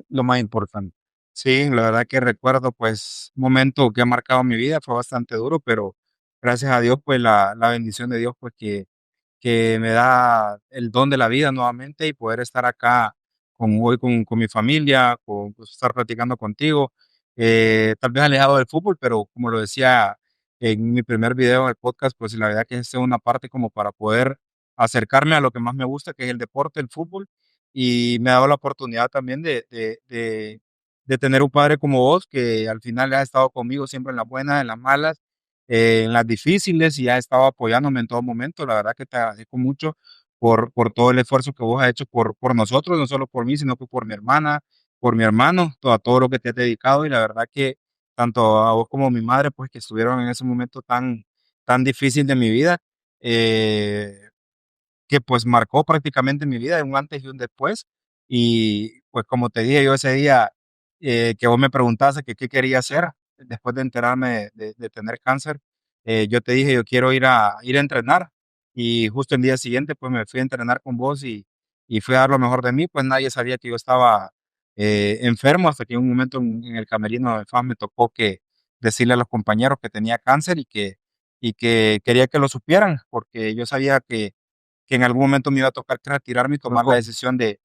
lo más importante. Sí, la verdad que recuerdo, pues, un momento que ha marcado mi vida, fue bastante duro, pero gracias a Dios, pues, la bendición de Dios, pues, que me da el don de la vida nuevamente y poder estar acá con mi familia, pues, estar platicando contigo, tal vez alejado del fútbol, pero como lo decía en mi primer video del podcast, pues, la verdad que es una parte como para poder acercarme a lo que más me gusta, que es el deporte, el fútbol, y me ha dado la oportunidad también de tener un padre como vos, que al final ha estado conmigo siempre en las buenas, en las malas, en las difíciles y ha estado apoyándome en todo momento. La verdad que te agradezco mucho por todo el esfuerzo que vos has hecho por nosotros, no solo por mí, sino que por mi hermana, por mi hermano, a todo lo que te has dedicado. Y la verdad que tanto a vos como a mi madre, pues que estuvieron en ese momento tan difícil de mi vida, eh, que pues marcó prácticamente mi vida, un antes y un después. Y pues como te dije yo ese día que vos me preguntaste que qué quería hacer después de enterarme de tener cáncer, yo te dije yo quiero ir a entrenar y justo el día siguiente pues me fui a entrenar con vos y fui a dar lo mejor de mí, pues nadie sabía que yo estaba enfermo hasta que en un momento en el camerino de fans me tocó que decirle a los compañeros que tenía cáncer y que quería que lo supieran porque yo sabía que en algún momento me iba a tocar que retirarme y Fue, tomar la decisión de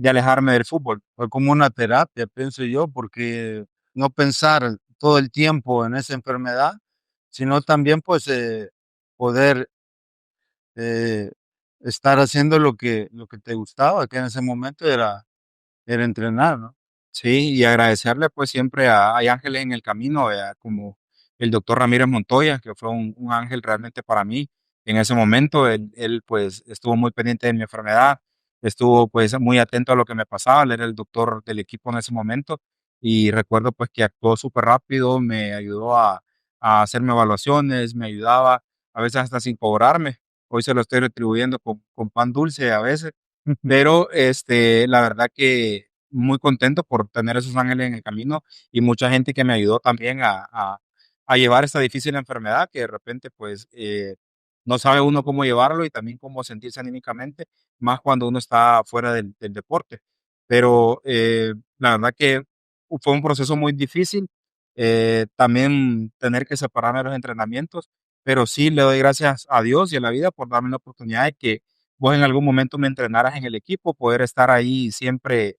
alejarme del fútbol. fue como una terapia, pienso yo, porque no pensar todo el tiempo en esa enfermedad, sino también pues poder eh, estar haciendo lo que te gustaba, que en ese momento era entrenar, ¿no? Sí, y agradecerle pues siempre hay ángeles en el camino, como el doctor Ramírez Montoya, que fue un ángel realmente para mí en ese momento. Él pues estuvo muy pendiente de mi enfermedad, estuvo pues muy atento a lo que me pasaba, él era el doctor del equipo en ese momento y recuerdo pues que actuó súper rápido, me ayudó a hacerme evaluaciones, me ayudaba a veces hasta sin cobrarme. Hoy se lo estoy retribuyendo con pan dulce a veces, pero la verdad que muy contento por tener esos ángeles en el camino y mucha gente que me ayudó también a llevar esta difícil enfermedad que de repente pues no sabe uno cómo llevarlo y también cómo sentirse anímicamente, más cuando uno está fuera del deporte. Pero la verdad que fue un proceso muy difícil, también tener que separarme de los entrenamientos, pero sí le doy gracias a Dios y a la vida por darme la oportunidad de que vos en algún momento me entrenaras en el equipo, poder estar ahí siempre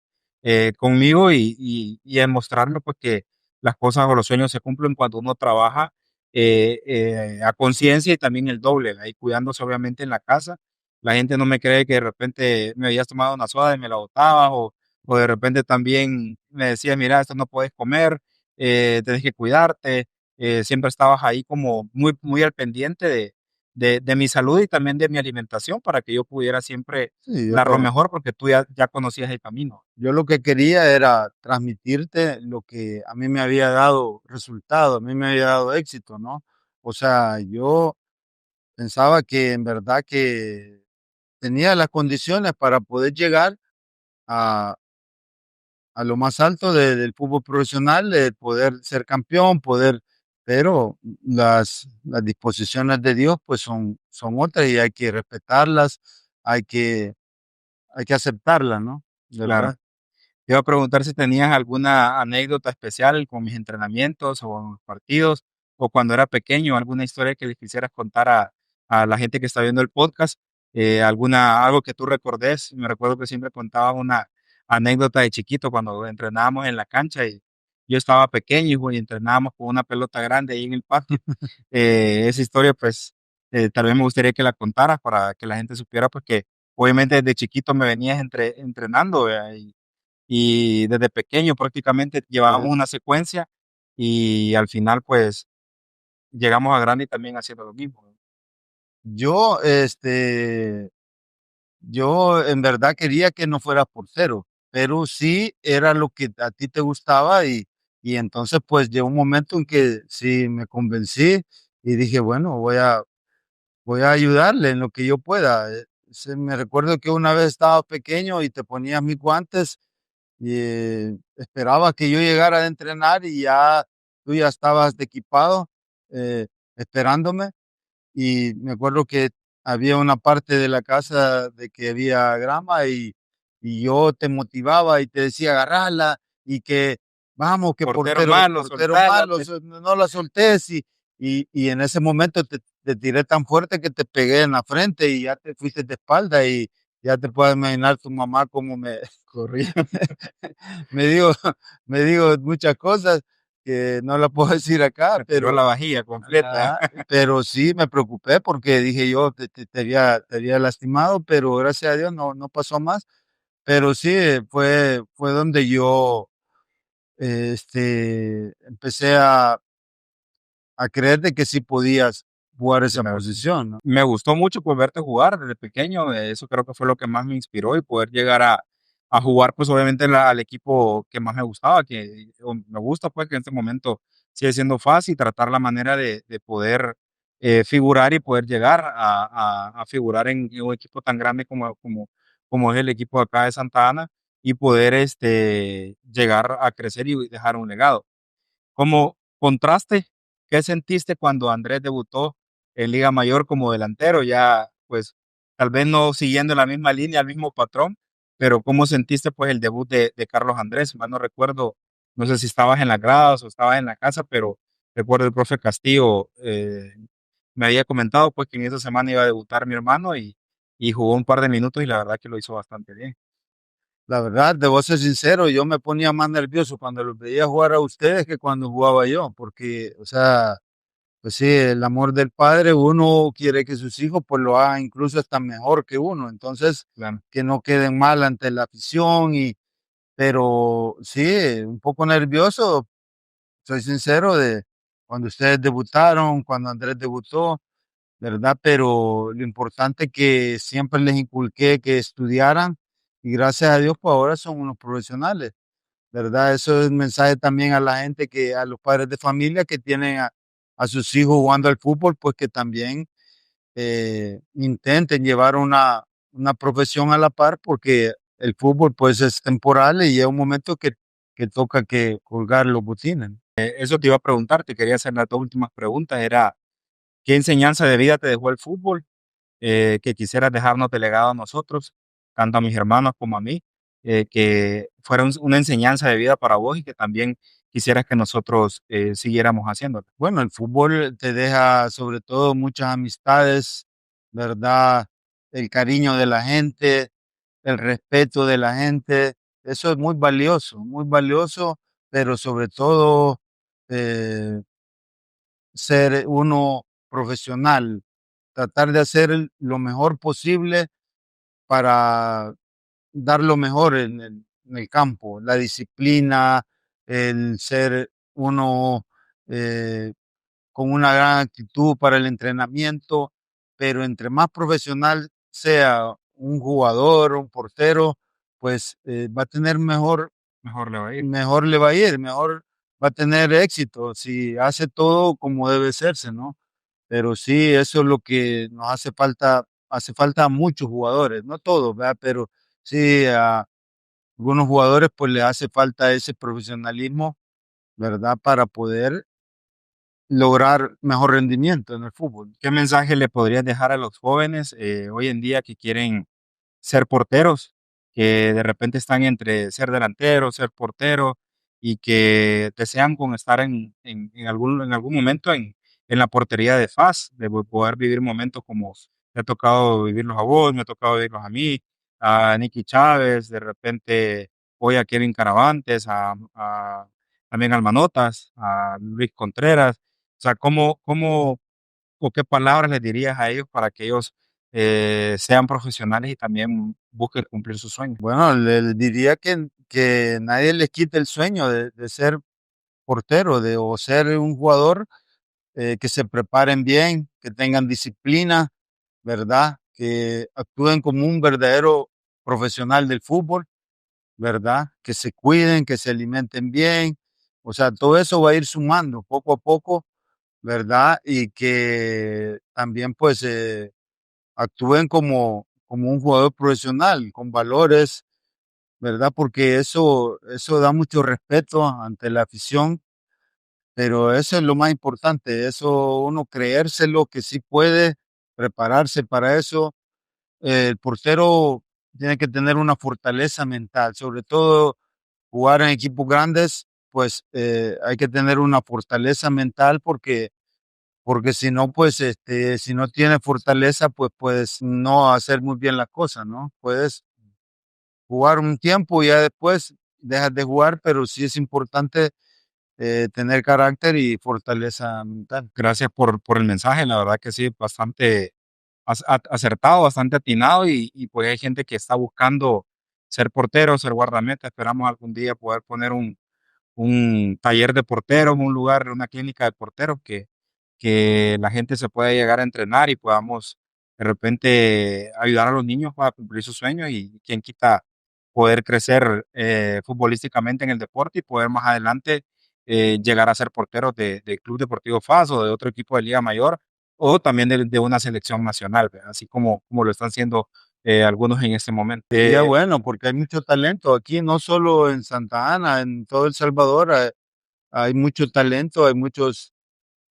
conmigo y demostrarme pues que las cosas o los sueños se cumplen cuando uno trabaja a conciencia y también el doble, ahí cuidándose obviamente en la casa. La gente no me cree que de repente me habías tomado una soda y me la botabas o de repente también me decías, mira, esto no puedes comer, tienes que cuidarte. Siempre estabas ahí como muy al pendiente de mi salud y también de mi alimentación para que yo pudiera siempre Sí, dar lo mejor porque tú ya conocías el camino. yo lo que quería era transmitirte lo que a mí me había dado resultado, a mí me había dado éxito, ¿no? O sea, yo pensaba que en verdad que tenía las condiciones para poder llegar a, a lo más alto del fútbol profesional, de poder ser campeón, poder, pero las disposiciones de Dios pues son otras y hay que respetarlas, hay que, hay que aceptarlas, ¿no? Claro. ¿Verdad? Te iba a preguntar si tenías alguna anécdota especial con mis entrenamientos o en los partidos o cuando era pequeño, alguna historia que les quisieras contar a la gente que está viendo el podcast, algo que tú recordes. Me recuerdo que siempre contaba una anécdota de chiquito cuando entrenábamos en la cancha y yo estaba pequeño y entrenábamos con una pelota grande ahí en el patio. Esa historia, pues, tal vez me gustaría que la contaras para que la gente supiera, pues, que obviamente desde chiquito me venías entrenando, ¿verdad? Y desde pequeño prácticamente llevábamos una secuencia y al final, pues, llegamos a grande y también haciendo lo mismo. Yo, yo en verdad quería que no fuera por cero, pero sí era lo que a ti te gustaba y entonces pues llegó un momento en que sí me convencí y dije, bueno, voy a ayudarle en lo que yo pueda. me recuerdo que una vez estaba pequeño y te ponías mis guantes y esperaba que yo llegara de entrenar y ya tú ya estabas equipado eh, esperándome. Y me acuerdo que había una parte de la casa de que había grama y yo te motivaba y te decía agarrarla y que vamos, que Portero malo, portero soltala. malo, no la soltés y en ese momento te tiré tan fuerte que te pegué en la frente y ya te fuiste de espalda y ya te puedes imaginar tu mamá cómo me corría. Me dijo, me dijo muchas cosas que no la puedo decir acá, Me tiró la pero vajilla completa. pero sí me preocupé porque dije yo te había lastimado, pero gracias a Dios no pasó más. Pero sí, fue donde yo empecé a creer de que sí podías jugar esa Me, posición, ¿no? me gustó mucho pues verte jugar desde pequeño, eso creo que fue lo que más me inspiró y poder llegar a jugar pues obviamente al equipo que más me gustaba, o me gusta pues que en este momento sigue siendo fácil tratar la manera de poder figurar y poder llegar a figurar en un equipo tan grande como es el equipo de acá de Santa Ana y poder llegar a crecer y dejar un legado. Como contraste, ¿qué sentiste cuando Andrés debutó en Liga Mayor como delantero? Ya, pues, tal vez no siguiendo la misma línea, el mismo patrón, pero ¿cómo sentiste, pues, el debut de Carlos Andrés? Si mal no recuerdo, no sé si estabas en las gradas o estabas en la casa, pero recuerdo el profe Castillo me había comentado, pues, que en esa semana iba a debutar mi hermano y jugó un par de minutos y la verdad que lo hizo bastante bien. La verdad, debo ser sincero, yo me ponía más nervioso cuando los veía jugar a ustedes que cuando jugaba yo, porque, o sea, pues sí, el amor del padre, uno quiere que sus hijos pues lo hagan incluso hasta mejor que uno, entonces Claro. que no queden mal ante la afición pero sí, un poco nervioso, soy sincero de cuando ustedes debutaron, cuando Andrés debutó, ¿verdad? Pero lo importante que siempre les inculqué que estudiaran y gracias a Dios pues ahora son unos profesionales. ¿Verdad? Eso es un mensaje también a la gente a los padres de familia que tienen a sus hijos jugando al fútbol, pues que también intenten llevar una profesión a la par, porque el fútbol pues es temporal y llega un momento que toca que colgar los botines. Eso te iba a preguntar, te quería hacer las dos últimas preguntas, era, ¿qué enseñanza de vida te dejó el fútbol? Que quisieras dejarnos de legado a nosotros, tanto a mis hermanos como a mí, que fuera una enseñanza de vida para vos y que también quisieras que nosotros siguiéramos haciéndolo. Bueno, el fútbol te deja sobre todo muchas amistades, ¿verdad? El cariño de la gente, el respeto de la gente. Eso es muy valioso, pero sobre todo eh, ser uno profesional, tratar de hacer lo mejor posible para dar lo mejor en el campo, la disciplina, el ser uno eh, con una gran actitud para el entrenamiento, pero entre más profesional sea un jugador, un portero, pues va a tener Mejor le va a ir. mejor le va a ir, mejor va a tener éxito si hace todo como debe serse, ¿no? Pero sí, eso es lo que nos hace falta a muchos jugadores, no todos, ¿verdad? Pero sí, a algunos jugadores pues le hace falta ese profesionalismo, ¿verdad? Para poder lograr mejor rendimiento en el fútbol. ¿Qué mensaje le podrías dejar a los jóvenes hoy en día que quieren ser porteros, que de repente están entre ser delantero, ser portero y que desean con estar en algún momento en la portería de FAS, de poder vivir momentos como me ha tocado vivirlos a vos, me ha tocado vivirlos a mí, a Nicky Chávez, de repente hoy a Kevin Caravantes, también al Manotas, a Luis Contreras. O sea, ¿cómo o qué palabras les dirías a ellos para que ellos sean profesionales y también busquen cumplir sus sueños? Bueno, le diría que nadie les quite el sueño de ser portero o ser un jugador, que se preparen bien, que tengan disciplina, ¿verdad? Que actúen como un verdadero profesional del fútbol, ¿verdad? Que se cuiden, que se alimenten bien. O sea, todo eso va a ir sumando poco a poco, ¿verdad? Y que también pues actúen como un jugador profesional, con valores, ¿verdad? Porque eso da mucho respeto ante la afición, pero eso es lo más importante, eso uno creérselo que sí puede prepararse para eso. El portero tiene que tener una fortaleza mental, sobre todo jugar en equipos grandes, pues hay que tener una fortaleza mental porque si no, pues si no tienes fortaleza, pues puedes no hacer muy bien las cosas, ¿no? Puedes jugar un tiempo y ya después dejas de jugar, pero sí es importante tener carácter y fortaleza mental. Gracias por el mensaje, la verdad que sí, bastante acertado, bastante atinado y pues hay gente que está buscando ser portero, ser guardameta. Esperamos algún día poder poner un taller de porteros, un lugar, una clínica de porteros que la gente se pueda llegar a entrenar y podamos de repente ayudar a los niños para cumplir sus sueños y quien quita poder crecer futbolísticamente en el deporte y poder más adelante llegar a ser porteros de Club Deportivo FAS o de otro equipo de Liga Mayor o también de una selección nacional, ¿verdad? Así como lo están haciendo algunos en este momento. Sería bueno porque hay mucho talento aquí, no solo en Santa Ana, en todo El Salvador hay mucho talento, hay muchos,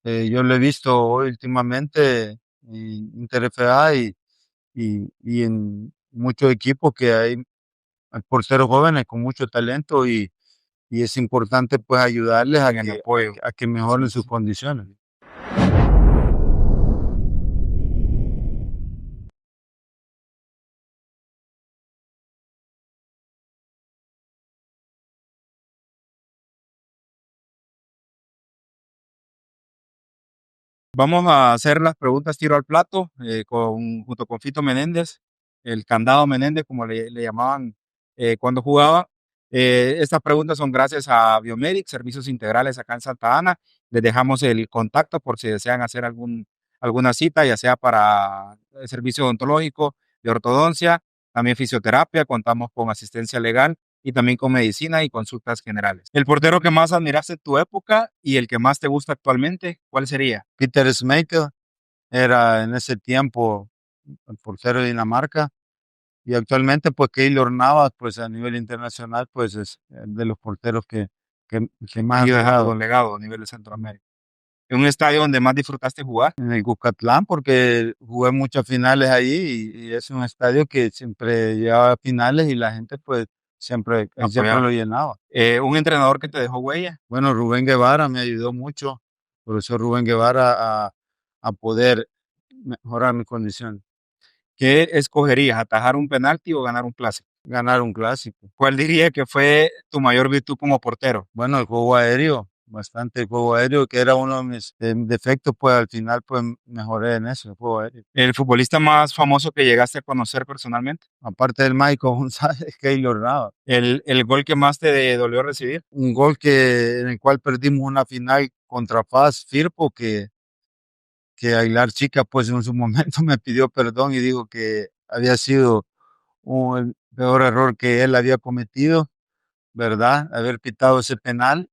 yo lo he visto últimamente en InterFA y en muchos equipos que hay porteros jóvenes con mucho talento y es importante pues ayudarles En el apoyo. a que mejoren Sí, sus sí. condiciones. Vamos a hacer las preguntas tiro al plato junto con Fito Menéndez, el candado Menéndez, como le llamaban cuando jugaba. Estas preguntas son gracias a Biomedic, Servicios Integrales acá en Santa Ana. Les dejamos el contacto por si desean hacer alguna cita, ya sea para el servicio odontológico, de ortodoncia, también fisioterapia. Contamos con asistencia legal y también con medicina y consultas generales. El portero que más admiraste en tu época y el que más te gusta actualmente, ¿cuál sería? Peter Schmeichel era en ese tiempo el portero de Dinamarca y actualmente pues Keylor Navas pues a nivel internacional pues es de los porteros que más Han han dejado dejado. un legado a nivel de Centroamérica. ¿En un estadio donde más disfrutaste jugar? En el Cuscatlán porque jugué muchas finales allí y es un estadio que siempre llevaba finales y la gente pues siempre Apoyar. lo llenaba. ¿Un entrenador que te dejó huella? Bueno, Rubén Guevara me ayudó mucho, por eso Rubén Guevara a poder mejorar mi condición, ¿Qué escogerías, atajar un penalti o ganar un clásico? ganar un clásico. ¿Cuál diría que fue tu mayor virtud como portero? Bueno, el juego aéreo, bastante el juego aéreo, que era uno de mis defectos, pues al final pues mejoré en eso, el juego aéreo. ¿El futbolista más famoso que llegaste a conocer personalmente? Aparte del Michael González, Keylor Navas. ¿El gol que más te dolió recibir? Un gol en el cual perdimos una final contra FAS Firpo, que Aguilar Chica pues en su momento me pidió perdón y dijo que había sido el peor error que él había cometido, ¿verdad? Haber pitado ese penal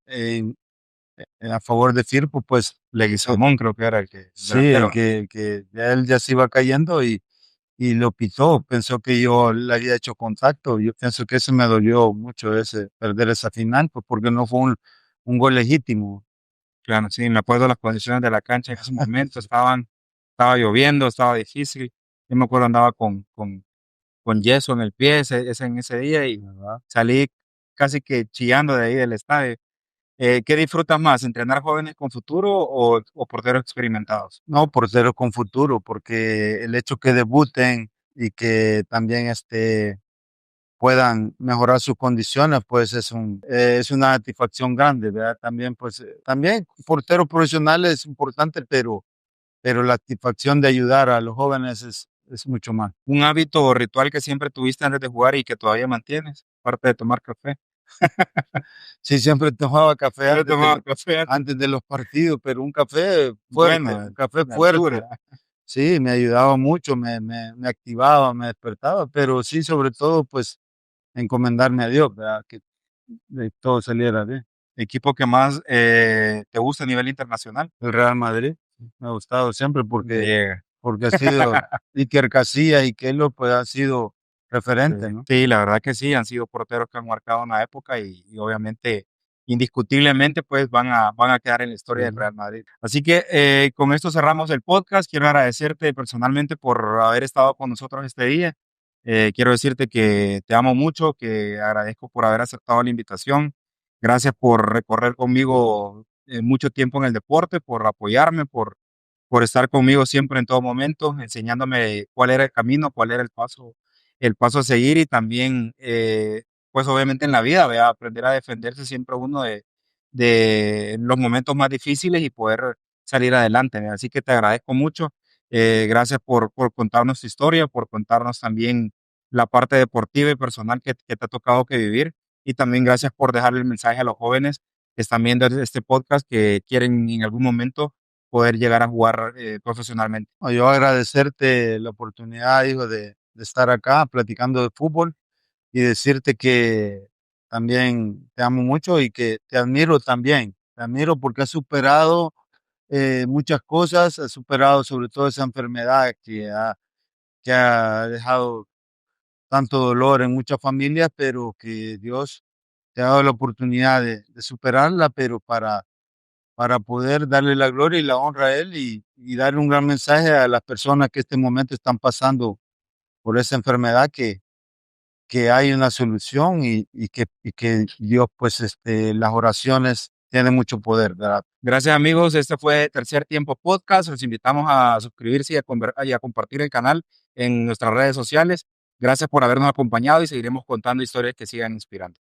a favor de Firpo, pues Leguizamón creo que era el sí, delantero. que ya él ya se iba cayendo y lo pitó, pensó que yo le había hecho contacto. Yo pienso que eso me dolió mucho, perder esa final, pues porque no fue un gol legítimo. Claro, sí, me acuerdo las condiciones de la cancha en ese momento, estaba lloviendo, estaba difícil. Yo me acuerdo andaba con yeso en el pie en ese día y ¿Verdad? salí casi que chillando de ahí del estadio. ¿Qué disfrutas más, entrenar jóvenes con futuro o porteros experimentados? No, porteros con futuro, porque el hecho que debuten y que también puedan mejorar sus condiciones, pues es una satisfacción grande, ¿verdad? También, pues, también porteros profesionales es importante, pero la satisfacción de ayudar a los jóvenes es mucho más. ¿Un hábito o ritual que siempre tuviste antes de jugar y que todavía mantienes, aparte de tomar café? Sí, siempre tomaba café Yo tomaba café antes. antes de los partidos, pero un café fuerte, Bueno, un café de fuerte. altura. Sí, me ayudaba mucho, me activaba, me despertaba, pero sí, sobre todo, pues, encomendarme a Dios, ¿verdad? Que todo saliera bien. ¿Equipo que más te gusta a nivel internacional? El Real Madrid me ha gustado siempre De porque ha sido Iker Casillas y Keylor, pues han sido referentes, Sí, ¿no? sí, la verdad que sí, han sido porteros que han marcado una época y obviamente, indiscutiblemente, pues van a quedar en la historia del Sí. Real Madrid. Así que con esto cerramos el podcast. Quiero agradecerte personalmente por haber estado con nosotros este día. Quiero decirte que te amo mucho, que agradezco por haber aceptado la invitación. Gracias por recorrer conmigo mucho tiempo en el deporte, por apoyarme, por estar conmigo siempre en todo momento, enseñándome cuál era el camino, cuál era el paso a seguir y también, pues obviamente en la vida, ¿verdad? Aprender a defenderse siempre uno de los momentos más difíciles y poder salir adelante, ¿verdad? Así que te agradezco mucho. Gracias por contarnos tu historia, por contarnos también la parte deportiva y personal que te ha tocado que vivir. Y también gracias por dejarle el mensaje a los jóvenes que están viendo este podcast que quieren en algún momento poder llegar a jugar profesionalmente. No, yo agradecerte la oportunidad, hijo, de estar acá platicando de fútbol y decirte que también te amo mucho y que te admiro también. Te admiro porque has superado muchas cosas, has superado sobre todo esa enfermedad que ha dejado tanto dolor en muchas familias, pero que Dios te ha dado la oportunidad de superarla, pero para poder darle la gloria y la honra a Él y darle un gran mensaje a las personas que este momento están pasando por esa enfermedad, que hay una solución y que Dios, pues, las oraciones tienen mucho poder, ¿verdad? Gracias amigos, este fue Tercer Tiempo Podcast. Los invitamos a suscribirse y a compartir el canal en nuestras redes sociales. Gracias por habernos acompañado y seguiremos contando historias que sigan inspirando.